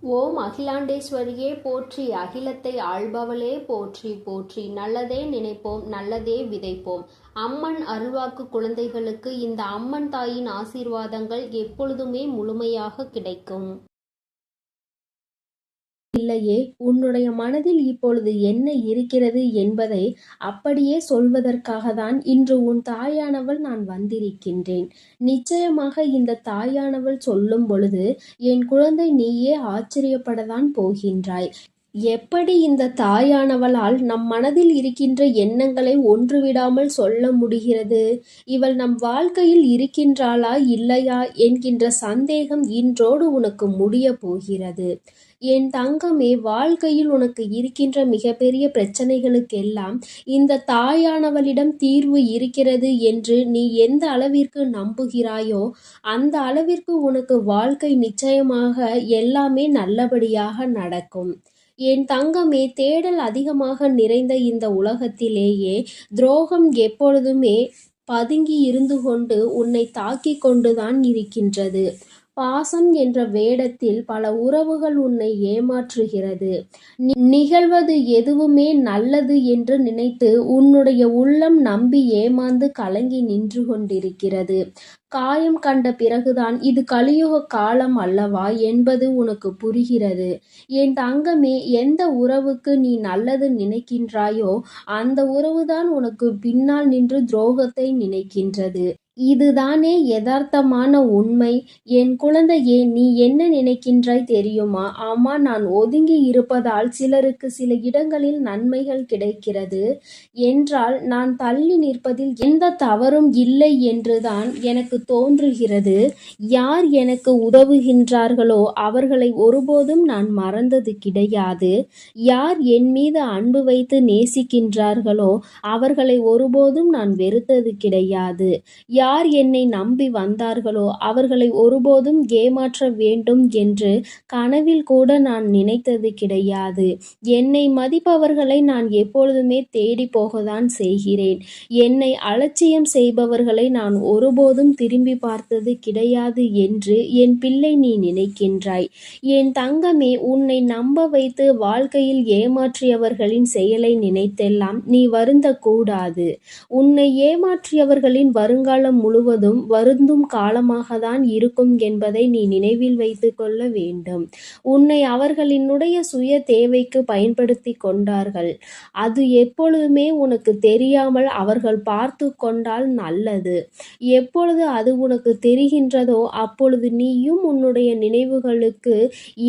ஓம் அகிலாண்டேஸ்வரியே போற்றி, அகிலத்தை ஆள்பவளே போற்றி போற்றி. நல்லதே நினைப்போம், நல்லதே விதைப்போம். அம்மன் அருள்வாக்கு குழந்தைகளுக்கு இந்த அம்மன் தாயின் ஆசீர்வாதங்கள் எப்பொழுதுமே முழுமையாக கிடைக்கும். இல்லையே, உன்னுடைய மனதில் இப்பொழுது என்ன இருக்கிறது என்பதை அப்படியே சொல்வதற்காகத்தான் இன்று உன் தாயானவள் நான் வந்திருக்கின்றேன். நிச்சயமாக இந்த தாயானவள் சொல்லும் பொழுது என் குழந்தை நீயே ஆச்சரியப்படத்தான் போகின்றாய். எப்படி இந்த தாயானவளால் நம் மனதில் இருக்கின்ற எண்ணங்களை ஒன்றுவிடாமல் சொல்ல முடிகிறது? இவள் நம் வாழ்க்கையில் இருக்கின்றாளா இல்லையா என்கின்ற சந்தேகம் இன்றோடு உனக்கு முடிய போகிறது. என் தங்கமே, வாழ்க்கையில் உனக்கு இருக்கின்ற மிகப்பெரிய பிரச்சனைகளுக்கெல்லாம் இந்த தாயானவளிடம் தீர்வு இருக்கிறது என்று நீ எந்த அளவிற்கு நம்புகிறாயோ அந்த அளவிற்கு உனக்கு வாழ்க்கை நிச்சயமாக எல்லாமே நல்லபடியாக நடக்கும். என் தங்கமே, தேடல் அதிகமாக நிறைந்த இந்த உலகத்திலேயே துரோகம் எப்பொழுதுமே பதுங்கி இருந்து கொண்டு உன்னை தாக்கிக் கொண்டுதான் இருக்கின்றது. பாசம் என்ற வேடத்தில் பல உறவுகள் உன்னை ஏமாற்றுகிறது. நிகழ்வது எதுவுமே நல்லது என்று நினைத்து உன்னுடைய உள்ளம் நம்பி ஏமாந்து கலங்கி நின்று கொண்டிருக்கிறது. காயம் கண்ட பிறகுதான் இது கலியுக காலம் அல்லவா என்பது உனக்கு புரிகிறது. என் தங்கமே, எந்த உறவுக்கு நீ நல்லது நினைக்கின்றாயோ அந்த உறவுதான் உனக்கு பின்னால் நின்று துரோகத்தை நினைக்கின்றது. இதுதானே யதார்த்தமான உண்மை. என் குழந்தையே, நீ என்ன நினைக்கின்றாய் தெரியுமா? ஆமா, நான் ஒதுங்கி இருப்பதால் சிலருக்கு சில இடங்களில் நன்மைகள் கிடைக்கிறது என்றால் நான் தள்ளி நிற்பதில் எந்த தவறும் இல்லை என்றுதான் எனக்கு தோன்றுகிறது. யார் எனக்கு உதவுகின்றார்களோ அவர்களை ஒருபோதும் நான் மறந்தது கிடையாது. யார் என் மீது அன்பு வைத்து நேசிக்கின்றார்களோ அவர்களை ஒருபோதும் நான் வெறுத்தது கிடையாது. யார் என்னை நம்பி வந்தார்களோ அவர்களை ஒருபோதும் ஏமாற்ற வேண்டும் என்று கனவில் கூட நான் நினைத்தது கிடையாது. என்னை மதிப்பவர்களை நான் எப்பொழுதுமே தேடி போகத்தான் செய்கிறேன். என்னை அலட்சியம் செய்பவர்களை நான் ஒருபோதும் திரும்பி பார்த்தது கிடையாது என்று என் பிள்ளை நீ நினைக்கின்றாய். என் தங்கமே, உன்னை நம்ப வைத்து வாழ்க்கையில் ஏமாற்றியவர்களின் செயலை நினைத்தெல்லாம் நீ வருந்தக்கூடாது. உன்னை ஏமாற்றியவர்களின் வருங்காலம் முழுவதும் வருந்தும் காலமாகத்தான் இருக்கும் என்பதை நீ நினைவில் வைத்து கொள்ள வேண்டும். உன்னை அவர்களினுடைய சுய தேவைக்கு பயன்படுத்தி கொண்டார்கள். அது எப்பொழுதுமே உனக்கு தெரியாமல் அவர்கள் பார்த்து கொண்டால் நல்லது. எப்பொழுது அது உனக்கு தெரிகின்றதோ அப்பொழுது நீயும் உன்னுடைய நினைவுகளுக்கு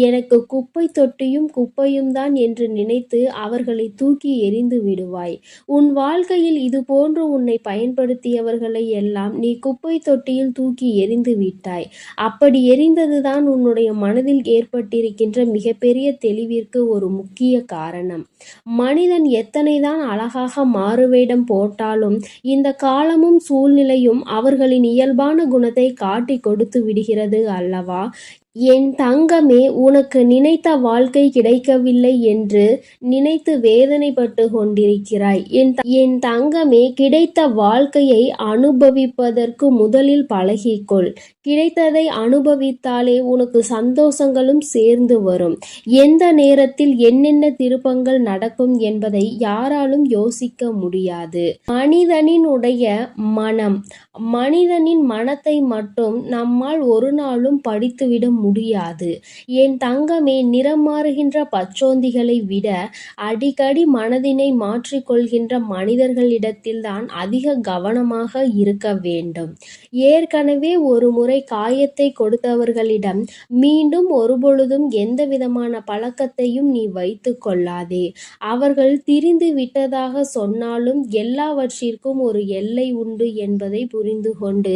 எனக்கு குப்பை தொட்டியும் குப்பையும் தான் என்று நினைத்து அவர்களை தூக்கி எறிந்து விடுவாய். உன் வாழ்க்கையில் இது போன்று உன்னை பயன்படுத்தியவர்களை எல்லாம் நீ குப்பை தொட்டியில் தூக்கி எறிந்து விட்டாய். அப்படி எறிந்ததுதான் உன்னுடைய மனதில் ஏற்பட்டிருக்கின்ற மிகப்பெரிய தெளிவிற்கு ஒரு முக்கிய காரணம். மனிதன் எத்தனைதான் அழகாக மாறுவேடம் போட்டாலும் இந்த காலமும் சூழ்நிலையும் அவர்களின் இயல்பான குணத்தை காட்டி கொடுத்து விடுகிறது அல்லவா? என் தங்கமே, உனக்கு நினைத்த வாழ்க்கை கிடைக்கவில்லை என்று நினைத்து வேதனைப்பட்டு கொண்டிருக்கிறாய். என் தங்கமே, கிடைத்த வாழ்க்கையை அனுபவிப்பதற்கு முதலில் பழகிக்கொள். கிடைத்ததை அனுபவித்தாலே உனக்கு சந்தோஷங்களும் சேர்ந்து வரும். எந்த நேரத்தில் என்னென்ன திருப்பங்கள் நடக்கும் என்பதை யாராலும் யோசிக்க முடியாது. மனிதனினுடைய மனம், மனிதனின் மனத்தை மட்டும் நம்மால் ஒரு நாளும் படித்துவிட முடியாது. என் தங்கமே, நிறம் மாறுகின்ற பச்சோந்திகளை விட அடிக்கடி மனதினை மாற்றிக்கொள்கின்ற மனிதர்களிடத்தில்தான் அதிக கவனமாக இருக்க வேண்டும். ஏற்கனவே ஒரு முறை காயத்தை கொடுத்தவர்களிடம் மீண்டும் ஒருபொழுதும் எந்த விதமான பழக்கத்தையும் நீ வைத்து கொள்ளாதே. அவர்கள் திரிந்து விட்டதாக சொன்னாலும் எல்லாவற்றிற்கும் ஒரு எல்லை உண்டு என்பதை புரிந்து கொண்டு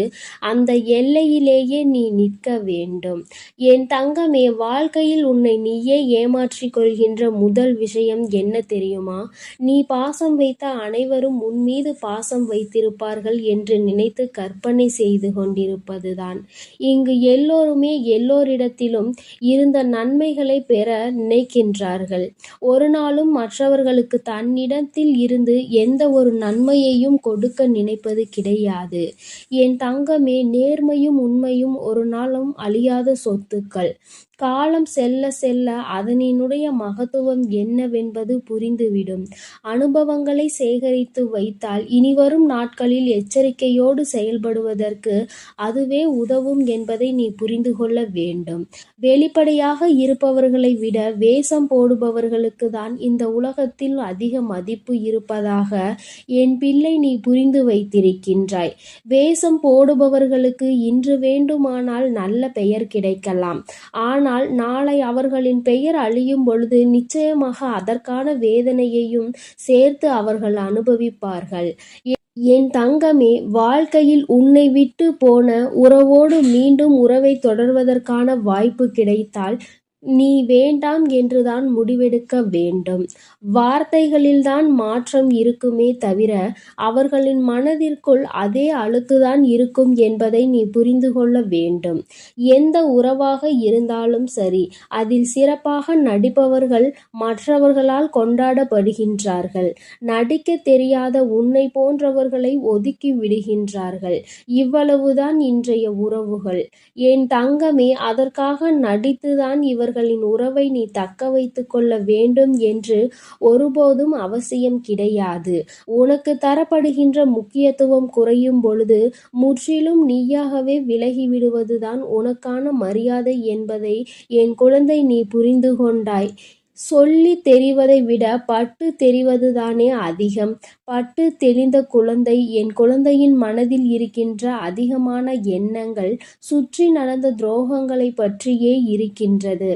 அந்த எல்லையிலேயே நீ நிற்க வேண்டும். என் தங்கமே, வாழ்க்கையில் உன்னை நீயே ஏமாற்றிக் கொள்கின்ற முதல் விஷயம் என்ன தெரியுமா? நீ பாசம் வைத்த அனைவரும் உன் மீது பாசம் வைத்திருப்பார்கள் என்று நினைத்து கற்பனை செய்து கொண்டிருப்பதுதான். இங்கு எல்லோருமே எல்லோரிடத்திலும் இருந்த நன்மைகளை பெற நினைக்கின்றார்கள். ஒரு நாளும் மற்றவர்களுக்கு தன்னிடத்தில் இருந்து எந்த ஒரு நன்மையையும் கொடுக்க நினைப்பது கிடையாது. என் தங்கமே, நேர்மையும் உண்மையும் ஒரு நாளும் அழியாத சொத்துக்கள். காலம் செல்ல செல்ல அதனினுடைய மகத்துவம் என்னவென்பது புரிந்துவிடும். அனுபவங்களை சேகரித்து வைத்தால் இனிவரும் நாட்களில் எச்சரிக்கையோடு செயல்படுவதற்கு அதுவே உதவும் என்பதை நீ புரிந்து கொள்ள வேண்டும். வெளிப்படையாக இருப்பவர்களை விட வேஷம் போடுபவர்களுக்கு தான் இந்த உலகத்தில் அதிக மதிப்பு இருப்பதாக என் பிள்ளை நீ புரிந்து வைத்திருக்கின்றாய். வேஷம் போடுபவர்களுக்கு இன்று வேண்டுமானால் நல்ல பெயர் கிடைக்கலாம். ஆனால் நாளை அவர்களின் பெயர் அழியும் பொழுது நிச்சயமாக அதற்கான வேதனையையும் சேர்த்து அவர்கள் அனுபவிப்பார்கள். என் தங்கமே, வாழ்க்கையில் உன்னை விட்டு போன உறவோடு மீண்டும் உறவை தொடர்வதற்கான வாய்ப்பு கிடைத்தால் நீ வேண்டாம் என்றுதான் முடிவெடுக்க வேண்டும். வார்த்தைகளில்தான் மாற்றம் இருக்குமே தவிர அவர்களின் மனதிற்குள் அதே அழுக்குதான் இருக்கும் என்பதை நீ புரிந்து கொள்ள வேண்டும். எந்த உறவாக இருந்தாலும் சரி, அதில் சிறப்பாக நடிப்பவர்கள் மற்றவர்களால் கொண்டாடப்படுகின்றார்கள். நடிக்க தெரியாத உன்னை போன்றவர்களை ஒதுக்கி விடுகின்றார்கள். இவ்வளவுதான் இன்றைய உறவுகள். என் தங்கமே, அதற்காக நடித்துதான் இவர்களின் உறவை நீ தக்க வைத்து கொள்ள வேண்டும் என்று ஒருபோதும் அவசியம் கிடையாது. உனக்கு தரப்படுகின்ற முக்கியத்துவம் குறையும் பொழுது முற்றிலும் நீயாகவே விலகிவிடுவதுதான் உனக்கான மரியாதை என்பதை என் குழந்தை நீ புரிந்து கொண்டாய். சொல்லி தெரிவதை விட பட்டு தெரிவதுதானே அதிகம். பட்டு தெளிந்த குழந்தை, என் குழந்தையின் மனதில் இருக்கின்ற அதிகமான எண்ணங்கள் சுற்றி நடந்த துரோகங்களை பற்றியே இருக்கின்றது.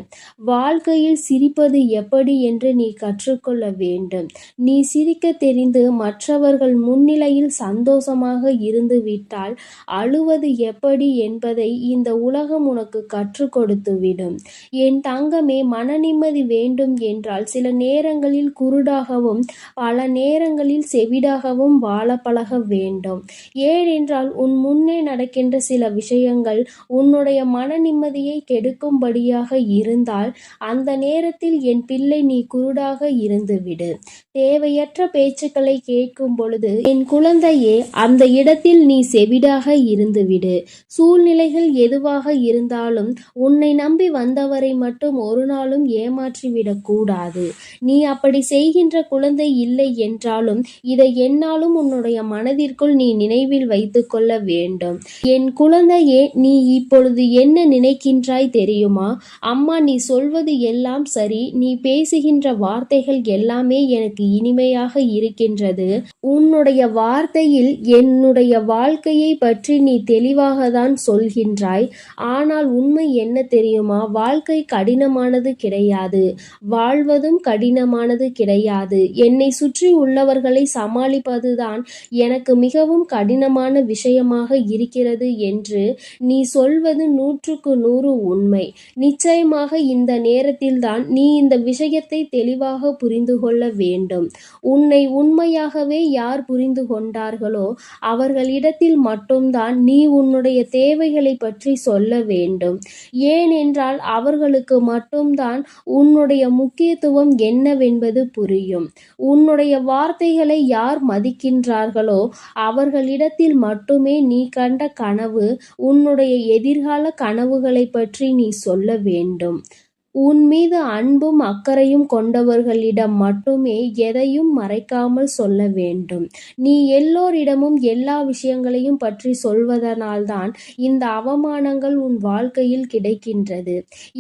வாழ்க்கையில் சிரிப்பது எப்படி என்று நீ கற்றுக்கொள்ள வேண்டும். நீ சிரிக்க தெரிந்து மற்றவர்கள் முன்னிலையில் சந்தோஷமாக இருந்து விட்டால் அழுவது எப்படி என்பதை இந்த உலகம் உனக்கு கற்றுக் கொடுத்துவிடும். என் தங்கமே, மன நிம்மதி வேண்டும் என்றால் சில நேரங்களில் குருடாகவும் பல நேரங்களில் செவிடாகவும் வாழ பழக வேண்டும். ஏனென்றால் உன் முன்னே நடக்கின்ற சில விஷயங்கள் உன்னுடைய மன நிம்மதியை கெடுக்கும்படியாக இருந்தால் அந்த நேரத்தில் என் பிள்ளை நீ குருடாக இருந்துவிடு. தேவையற்ற பேச்சுக்களை கேட்கும் பொழுது என் குழந்தையே அந்த இடத்தில் நீ செவிடாக இருந்துவிடு. சூழ்நிலைகள் எதுவாக இருந்தாலும் உன்னை நம்பி வந்தவரை மட்டும் ஒரு நாளும் ஏமாற்றிவிடக்கூடாது. நீ அப்படி செய்கின்ற குழந்தை இல்லை என்றாலும் இதை என்னாலும் உன்னுடைய மனதிற்குள் நீ நினைவில் வைத்துக் கொள்ள வேண்டும். என் குழந்தையே, நீ இப்பொழுது என்ன நினைக்கின்றாய் தெரியுமா? அம்மா, நீ சொல்வது எல்லாம் சரி, நீ பேசுகின்ற வார்த்தைகள் எல்லாமே எனக்கு இனிமையாக இருக்கின்றது. உன்னுடைய வார்த்தையில் என்னுடைய வாழ்க்கையை பற்றி நீ தெளிவாக தான் சொல்கின்றாய். ஆனால் உண்மை என்ன தெரியுமா? வாழ்க்கை கடினமானது கிடையாது. வாழ்வதும் கடினமானது கிடையாது. என்னை சுற்றி உள்ளவர்களை சமாளிப்பதுதான் எனக்கு மிகவும் கடினமான விஷயமாக இருக்கிறது என்று நீ சொல்வது 100க்கு 100 உண்மை. நிச்சயமாக இந்த நேரத்தில்தான் நீ இந்த விஷயத்தை தெளிவாக புரிந்து கொள்ள வேண்டும். உன்னை உண்மையாகவே யார் புரிந்து கொண்டார்களோ அவர்களிடத்தில் மட்டும்தான் நீ உன்னுடைய தேவைகளை பற்றி சொல்ல வேண்டும். ஏனென்றால் அவர்களுக்கு மட்டும்தான் உன்னுடைய முக்கியத்துவம் என்னவென்பது புரியும். உன்னுடைய வார்த்தைகளை யார் மதிக்கின்றார்களோ அவர்களிடத்தில் மட்டுமே நீ கண்ட கனவு, உன்னுடைய எதிர்கால கனவுகளை பற்றி நீ சொல்ல வேண்டும். உன் மீது அன்பும் அக்கறையும் கொண்டவர்களிடம் மட்டுமே எதையும் மறைக்காமல் சொல்ல வேண்டும். நீ எல்லோரிடமும் எல்லா விஷயங்களையும் பற்றி சொல்வதனால்தான் இந்த அவமானங்கள் உன் வாழ்க்கையில் கிடைக்கின்றது.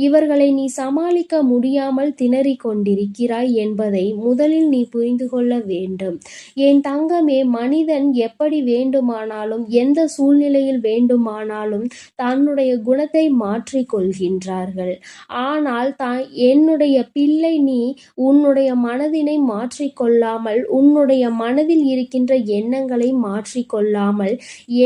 இவர்களை நீ சமாளிக்க முடியாமல் திணறிக் கொண்டிருக்கிறாய் என்பதை முதலில் நீ புரிந்து கொள்ள வேண்டும். என் தங்கமே, மனிதன் எப்படி வேண்டுமானாலும் எந்த சூழ்நிலையில் வேண்டுமானாலும் தன்னுடைய குணத்தை மாற்றிக் கொள்கின்றார்கள். ஆனால் என்னுடைய பிள்ளை, நீ உன்னுடைய மனதினை மாற்றிக்கொள்ளாமல், உன்னுடைய மனதில் இருக்கின்ற எண்ணங்களை மாற்றிக்கொள்ளாமல்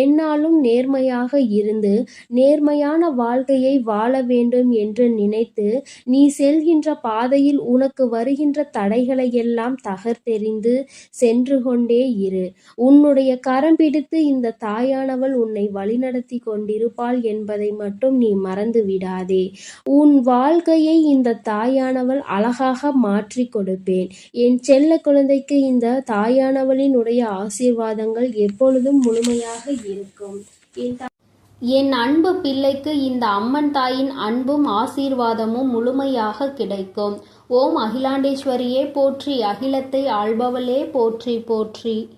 என்னாலும் நேர்மையாக இருந்து நேர்மையான வாழ்க்கையை வாழ வேண்டும் என்று நினைத்து நீ செல்கின்ற பாதையில் உனக்கு வருகின்ற தடைகளையெல்லாம் தகர்த்தெறிந்து சென்று கொண்டே இரு. உன்னுடைய கரம் பிடித்து இந்த தாயானவள் உன்னை வழிநடத்தி கொண்டிருப்பாள் என்பதை மட்டும் நீ மறந்து விடாதே. உன் வாழ்க்கையை இந்த தாயானவள் அழகாக மாற்றி கொடுப்பேன். என் செல்ல குழந்தைக்கு இந்த தாயானவளின் உடைய ஆசீர்வாதங்கள் எப்பொழுதும் முழுமையாக இருக்கும். என் அன்பு பிள்ளைக்கு இந்த அம்மன் தாயின் அன்பும் ஆசீர்வாதமும் முழுமையாக கிடைக்கும். ஓம் அகிலாண்டேஸ்வரியே போற்றி, அகிலத்தை ஆள்பவளே போற்றி போற்றி.